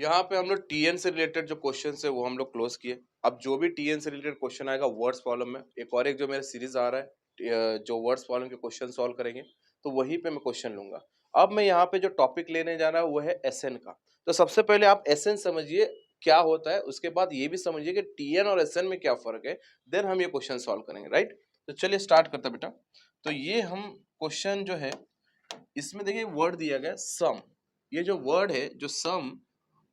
यहाँ पे हम लोग टीएन से रिलेटेड जो क्वेश्चन है वो हम लोग क्लोज किए। अब जो भी टीएन से रिलेटेड क्वेश्चन आएगा वर्ड्स प्रॉब्लम में, एक जो मेरा सीरीज आ रहा है जो वर्ड्स प्रॉब्लम के क्वेश्चन सॉल्व करेंगे, तो वहीं पे मैं क्वेश्चन लूंगा। अब मैं यहाँ पे जो टॉपिक लेने जा रहा हूँ वो है एसएन का। तो सबसे पहले आप एसएन समझिए क्या होता है, उसके बाद ये भी समझिए कि टीएन और एसएन में क्या फर्क है, देन हम ये क्वेश्चन सॉल्व करेंगे, राइट। तो चलिए स्टार्ट करते हैं बेटा। तो ये हम क्वेश्चन जो है इसमें देखिए वर्ड दिया गया सम। ये जो वर्ड है जो सम,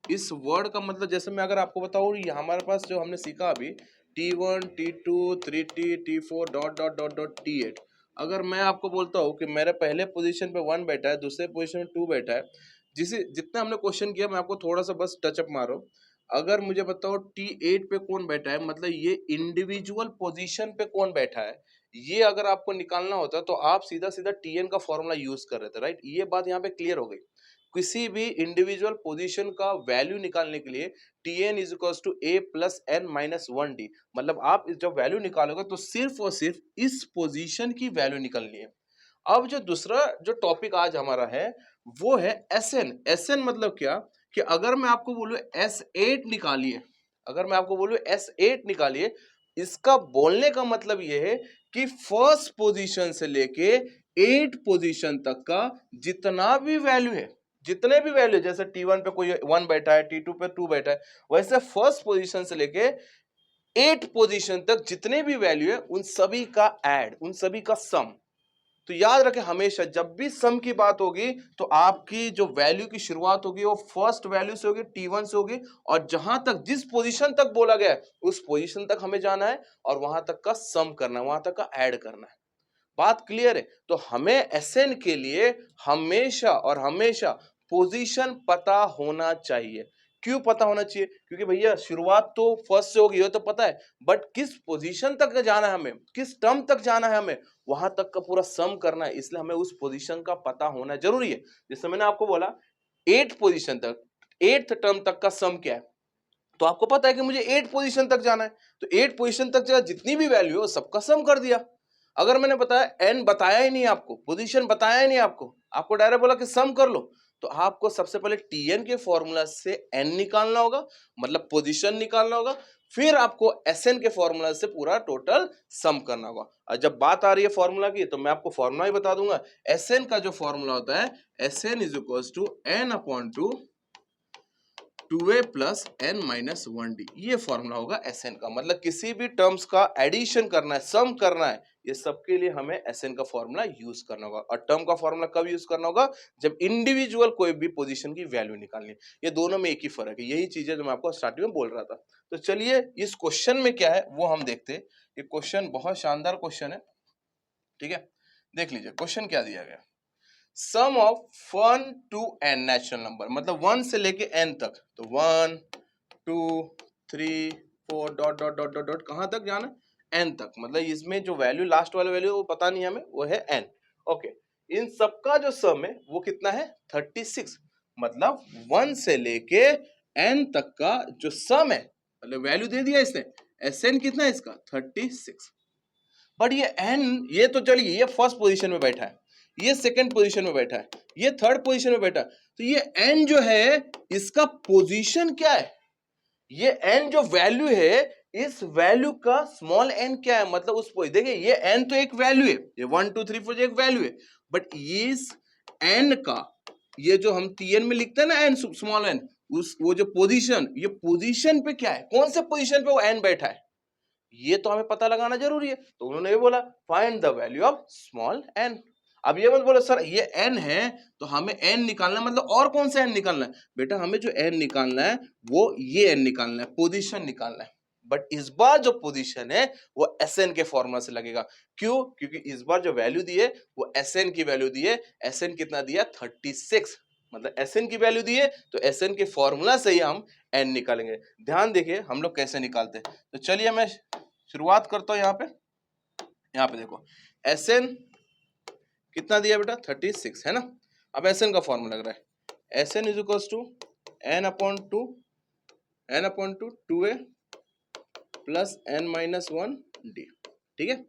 इस वर्ड का मतलब जैसे मैं अगर आपको बताऊं, ये हमारे पास जो हमने सीखा अभी T1 T2 3T T4 dot dot dot dot T8। अगर मैं आपको बोलता हूँ कि मेरे पहले पोजीशन पे 1 बैठा है, दूसरे पोजीशन में 2 बैठा है, जिसे जितना हमने क्वेश्चन किया मैं आपको थोड़ा सा बस टचअप मारो। अगर मुझे बताओ T8 पे कौन बैठा है, मतलब ये इंडिविजुअल पोजीशन पे कौन बैठा है, ये अगर आपको निकालना होता तो आप सीधा सीधा TN का फॉर्मूला यूज कर रहे थे, राइट। ये बात यहाँ पे क्लियर हो गई। किसी भी इंडिविजुअल पोजीशन का वैल्यू निकालने के लिए Tn is equal to a plus N minus 1d, मतलब आप जब वैल्यू निकालोगे तो सिर्फ और सिर्फ इस पोजीशन की वैल्यू निकालनी है। अब जो दूसरा जो टॉपिक आज हमारा है वो है एसएन। एसएन मतलब क्या, कि अगर मैं आपको बोलूं S8 निकालिए, अगर मैं आपको बोलूं S8 निकालिए, इसका बोलने का मतलब यह है कि फर्स्ट पोजीशन से लेके 8 पोजीशन तक का जितना भी वैल्यू है, जितने भी वैल्यू, जैसे T1 पे कोई 1 बैठा है, T2 पे 2 बैठा है, वैसे फर्स्ट पोजीशन से लेके 8 पोजीशन तक जितने भी वैल्यू है उन सभी का ऐड, उन सभी का सम। तो याद रखें हमेशा जब भी सम की बात होगी तो आपकी जो वैल्यू की शुरुआत होगी वो फर्स्ट वैल्यू से होगी, T1 से होगी, और जहां तक जिस पोजीशन तक बोला गया है उस पोजीशन तक हमें जाना है और वहां तक का सम करना है, वहां तक का ऐड करना है। बात क्लियर है। तो हमें एसएन के लिए हमेशा और हमेशा पोजीशन पता होना चाहिए। क्यों पता होना चाहिए? क्योंकि भैया शुरुआत तो फर्स्ट से होगी, ये तो पता है, बट किस पोजीशन तक जाना है हमें, किस टर्म तक जाना है हमें, वहां तक का पूरा सम करना है, इसलिए हमें उस पोजीशन का पता होना जरूरी है। जैसे मैंने आपको बोला 8 पोजीशन तक, 8th टर्म तक का सम क्या है, तो आपको पता है कि मुझे 8 पोजीशन तक जाना है, तो 8 पोजीशन तक जितनी भी वैल्यू है सबका सम कर दिया। अगर मैंने बताया एन बताया ही नहीं आपको, पोजीशन बताया ही नहीं आपको, आपको डायरेक्ट बोला कि सम कर लो, तो आपको सबसे पहले टीएन के फॉर्मूला से एन निकालना होगा, मतलब पोजीशन निकालना होगा, फिर आपको एसएन के फॉर्मूला से पूरा टोटल सम करना होगा। और जब बात आ रही है फॉर्मूला की तो मैं आपको फॉर्मूला ही बता दूंगा। एसएन का जो फॉर्मूला होता है, S N is equal to N upon two 2a plus N minus 1d, ये फॉर्मूला होगा एसएन का। मतलब किसी भी टर्म्स का एडिशन करना है, सम करना है, ये सबके लिए हमें एसएन का फॉर्मूला यूज करना होगा। और टर्म का फॉर्मूला कब यूज करना होगा? जब इंडिविजुअल कोई भी पोजीशन की वैल्यू निकालनी है। ये दोनों में एक ही फर्क है, यही चीजें जो मैं आपको स्टार्टिंग में बोल रहा था। तो चलिए इस क्वेश्चन में क्या है वो हम देखते हैं। ये क्वेश्चन बहुत शानदार क्वेश्चन है, ठीक है। देख लीजिए क्वेश्चन क्या दिया गया। Sum of 1 to n natural number, मतलब 1 से लेके n तक, तो 1 2 3 4 dot dot dot dot dot कहां तक जाना, n तक, मतलब इसमें जो वैल्यू लास्ट वाला वैल्यू वो पता नहीं हमें, वो है n। ओके, इन सबका जो सम है वो कितना है? 36। मतलब 1 से लेके n तक का जो सम है, मतलब वैल्यू दे दिया इसने, Sn कितना है इसका? 36। बट ये n, ये तो चलिए ये फर्स्ट पोजीशन में बैठा है, ये सेकंड पोजीशन में बैठा है, ये थर्ड पोजीशन में बैठा है, तो ये n जो है इसका पोजीशन क्या है? ये n जो वैल्यू है, इस वैल्यू का स्मॉल n क्या है? मतलब उस देखिए ये n तो एक वैल्यू है, ये 1 2 3 4 एक वैल्यू है, बट इस n का, ये जो हम tn में लिखते हैं ना n स्मॉल n, उस वो जो पोजीशन, ये पोजीशन पे क्या है, कौन से पोजीशन पे वो n बैठा है, ये तो हमें पता लगाना जरूरी है। तो उन्होंने ये बोला find the value of small n। अब ये मत बोलो सर ये n है तो हमें n निकालना, मतलब और कौन सा n निकालना है? बेटा हमें जो n निकालना है वो ये n निकालना है, पोजीशन निकालना है। बट इस बार जो पोजीशन है वो Sn के फॉर्मूला से लगेगा। क्यों? क्योंकि इस बार जो वैल्यू दी है वो Sn की वैल्यू दी है। Sn कितना दिया? 36। मतलब Sn की वैल्यू दी है तो Sn के फॉर्मूला से ही हम n निकालेंगे। ध्यान देखिए हम लोग कैसे निकालते हैं। तो चलिए मैं शुरुआत करता हूं। यहाँ पे देखो Sn कितना दिया बेटा? 36 है ना। अब Sn का फॉर्मूला लग रहा है, Sn is equal to n upon two 2a plus n minus 1d, ठीक है।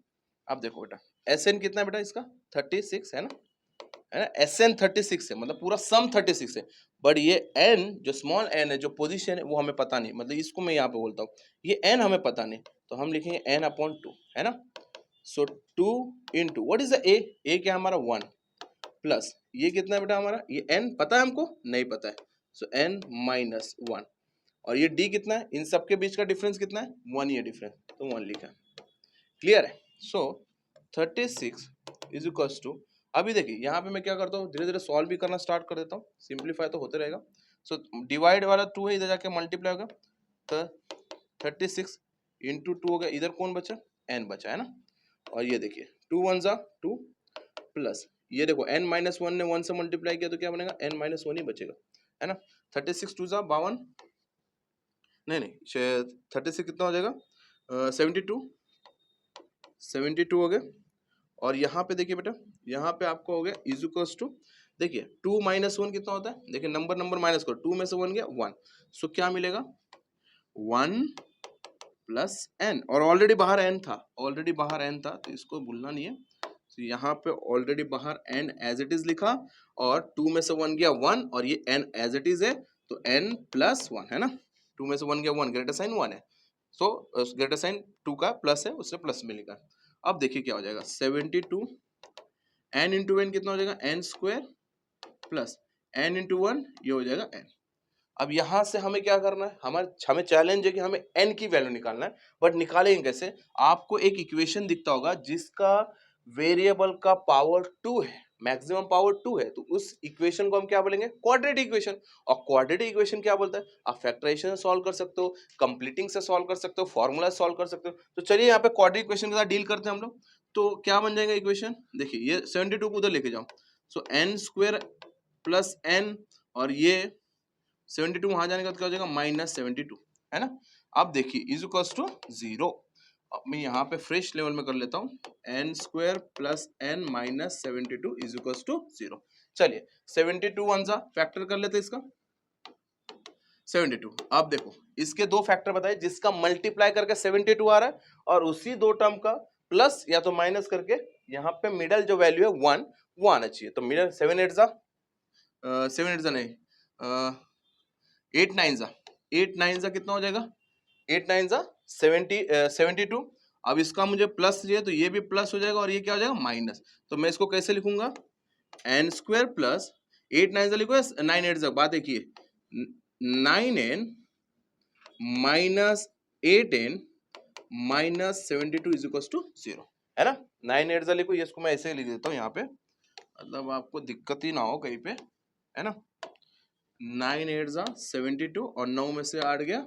अब देखो बेटा Sn कितना है बेटा इसका? 36 है ना, है ना। Sn 36 है, मतलब पूरा सम 36 है। बट ये n जो स्मॉल n है, जो पोजीशन है, वो हमें पता नहीं, मतलब इसको मैं यहाँ पे बोलता हूँ, ये n हमें पता नहीं, तो हम लिखेंगे n/2, है ना। सो 2 into what is the a क्या है हमारा 1, प्लस ये कितना है बेटा हमारा, ये n पता है हमको, नहीं पता है, सो n माइनस 1, और ये d कितना है, इन सबके बीच का डिफरेंस कितना है, 1 ये डिफरेंस, तो 1 लिखा है। क्लियर है। सो 36 इज इक्वल्स टू, अभी देखिए यहाँ पे मैं क्या करता हूँ, धीरे धीरे सॉल्व भी करना स्टार्ट कर देता हूँ, सिंप्लीफाई तो होते रहेगा। सो डिवाइड वाला 2 है, इधर जाके मल्टीप्लाई होगा, तो 36 इंटू 2 हो गया, इधर कौन बचा, n बचा, है ना। और ये देखिए 2 1 जा 2, प्लस ये देखो n माइनस 1 ने 1 से मल्टीप्लाई किया तो क्या बनेगा, n माइनस 1 ही बचेगा, है ना। 36 2 जा 52, नहीं 36 कितना हो जाएगा, 72 हो गया। और यहाँ पे देखिए बेटा, यहाँ पे आपको हो गया इज इक्वल्स टू, देखिए 2 माइनस 1 कितना होता है, देखिए नंबर माइनस करो, 2 में से 1 गया 1, सो क्या मिलेगा 1 प्लस n, और ऑलरेडी बाहर n था, तो इसको भूलना नहीं है। तो यहाँ पे ऑलरेडी बाहर n एज इट इज लिखा, और 2 में से 1 गया 1, और ये n एज इट इज है, तो n प्लस 1, है ना। 2 में से 1 गया 1, ग्रेटर साइन 1 है, सो ग्रेटर साइन 2 का प्लस है, उससे प्लस में लिखा। अब देखिए क्या हो जाएगा, 72 n इंटू एन कितना हो जाएगा, n square plus n into 1, ये हो जाएगा n। अब यहां से हमें क्या करना है, हमें चैलेंज है कि हमें n की वैल्यू निकालना है, बट निकालेंगे कैसे। आपको एक इक्वेशन दिखता होगा जिसका वेरिएबल का पावर 2 है, मैक्सिमम पावर 2 है, तो उस इक्वेशन को हम क्या बोलेंगे, क्वाड्रेटिक इक्वेशन। और क्वाड्रेटिक इक्वेशन क्या बोलता है, आप फैक्टराइजेशन से सॉल्व कर सकते हो, कंप्लीटिंग से सॉल्व कर सकते हो, फॉर्मूला से सॉल्व कर सकते हो। तो चलिए यहाँ पे क्वाड्रेटिक इक्वेशन के साथ डील करते हैं हम लोग। तो क्या बन जाएगा इक्वेशन, देखिए ये 72 को उधर लेके जाओ, सो n स्क्वायर प्लस n, और ये 72 वहां जाने का क्या हो जाएगा, -72, है ना। अब देखिए इज इक्वल्स टू 0, अब मैं यहाँ पे फ्रेश लेवल में कर लेता हूँ, n square plus n minus 72 is equals to 0। चलिए 72 वन जा फैक्टर कर लेते हैं इसका, 72। अब देखो इसके दो फैक्टर बताए, जिसका मल्टीप्लाई करके 72 आ रहा है, और उसी दो टर्म का प्लस या तो माइनस करके यहाँ पे मिडल जो वैल्यू है 1 वो आना चाहिए। तो मिडल 7 8 जा 7 8 जा नहीं 8 9 जा 8 9 जा कितना हो जाएगा, 8 9 जा 72। अब इसका मुझे प्लस चाहिए, तो ये भी प्लस हो जाएगा, और ये क्या हो जाएगा माइनस। तो मैं इसको कैसे लिखूंगा, n स्क्वायर प्लस 8 9 जा लिखो 9 8 जा, बात देखिए 9n minus 8n minus 72 is equal to 0, है ना। 9 8 जा लिखो, ये इसको मैं ऐसे ही लिख देता हूँ यहाँ पे, मतलब आपको दिक्कत ही ना हो कहीं पे, है ना। 9 8 जा 72, और 9 में से 8 गया,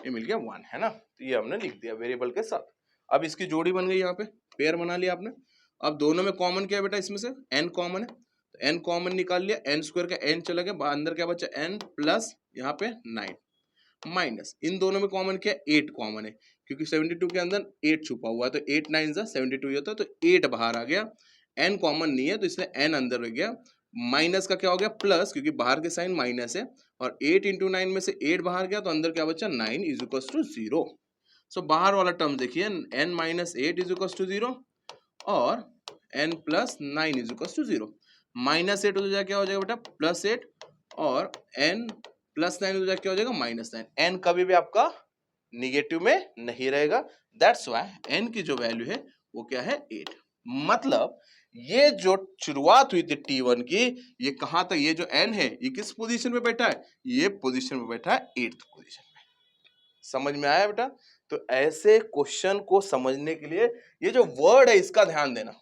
ये मिल गया 1, है ना। तो ये हमने लिख दिया वेरिएबल के साथ। अब इसकी जोड़ी बन गई, यहाँ पे पेयर बना लिया आपने। अब दोनों में कॉमन क्या है बेटा, इसमें से n कॉमन है, तो n कॉमन निकाल लिया, n स्क्वायर का n चला गया, अंदर क्या बचा n प्लस यहाँ पे 9 माइनस, इन दोनों में कॉमन क्या है, 8 कॉमन है, क्योंकि 72 के अंदर 8 छुपा हुआ है, तो 8 9 जा 72 ही होता है, तो 8 बाहर आ गया, n कॉमन नहीं है तो इसलिए n अंदर रह गया, माइनस का क्या हो गया प्लस, क्योंकि बाहर के साइन माइनस है, और 8 इंटू 9 में से 8 बाहर गया, तो अंदर क्या बचा 9 इज इक्वल टू 0। सो बाहर वाला टर्म देखिए, n minus 8 is equal to 0, और n plus 9 is equal to 0। Minus 8 हो जाएगा, क्या हो जाएगा बेटा प्लस 8, और n प्लस 9 हो जाएगा, क्या हो जाएगा -9। n कभी भी आपका निगेटिव में नहीं रहेगा, दैट्स व्हाई n की जो वैल्यू है वो क्या है 8। मतलब ये जो शुरुआत हुई थी t1 की, ये कहां तक, ये जो n है ये किस पोजीशन पे बैठा है, ये पोजीशन पे बैठा है 8th पोजीशन में। समझ में आया बेटा। तो ऐसे क्वेश्चन को समझने के लिए ये जो वर्ड है इसका ध्यान देना,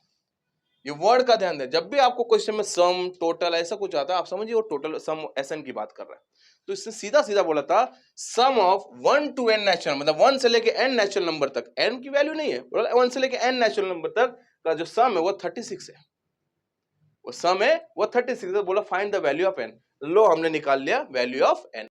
ये वर्ड का ध्यान देना। जब भी आपको क्वेश्चन में सम टोटल ऐसा कुछ आता है, आप समझिए वो टोटल सम SN की बात कर रहा है। तो इसने सीधा सीधा बोला था सम ऑफ 1 to n नेचुरल, मतलब 1 से लेके n नेचुरल नंबर तक, n की वैल्यू नहीं है, 1 से लेके n नेचुरल नंबर तक का जो सम है वो 36 है, वो सम है वो 36 है। बोला find the value of n, लो हमने निकाल लिया वैल्यू ऑफ n।